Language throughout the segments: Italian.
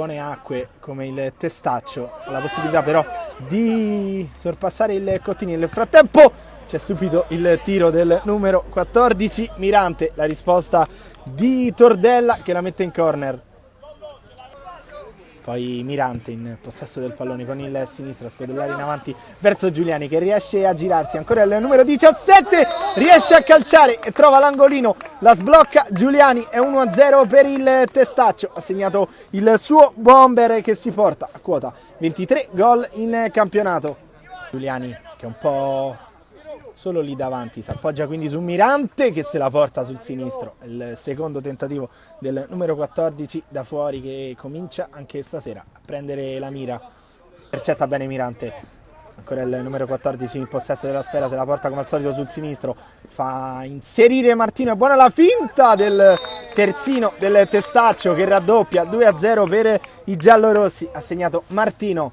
buone acque come il Testaccio, ha la possibilità però di sorpassare il Cottini. Nel frattempo c'è subito il tiro del numero 14 Mirante, la risposta di Tordella che la mette in corner. Poi Mirante in possesso del pallone con il sinistro a scodellare in avanti verso Giuliani che riesce a girarsi, ancora il numero 17, riesce a calciare e trova l'angolino, la sblocca Giuliani, è 1-0 per il Testaccio, ha segnato il suo bomber che si porta a quota 23 gol in campionato. Giuliani che è un po' solo lì davanti, si appoggia quindi su Mirante che se la porta sul sinistro, il secondo tentativo del numero 14 da fuori che comincia anche stasera a prendere la mira. Intercetta bene Mirante, ancora il numero 14 in possesso della sfera, se la porta come al solito sul sinistro, fa inserire Martino, è buona la finta del terzino del Testaccio che raddoppia, 2-0 per i giallorossi, ha segnato Martino.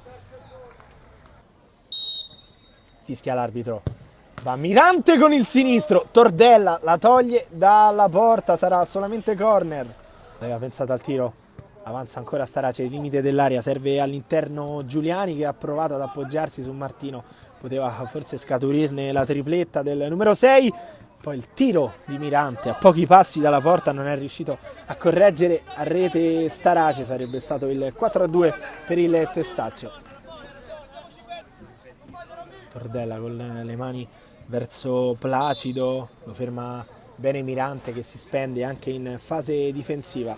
Fischia l'arbitro. Va Mirante con il sinistro, Tordella la toglie dalla porta, sarà solamente corner. Aveva pensato al tiro, avanza ancora Starace ai limite dell'area, serve all'interno Giuliani che ha provato ad appoggiarsi su Martino, poteva forse scaturirne la tripletta del numero 6, poi il tiro di Mirante a pochi passi dalla porta non è riuscito a correggere a rete Starace, sarebbe stato il 4-2 per il Testaccio. Tordella con le mani verso Placido, lo ferma bene Mirante che si spende anche in fase difensiva.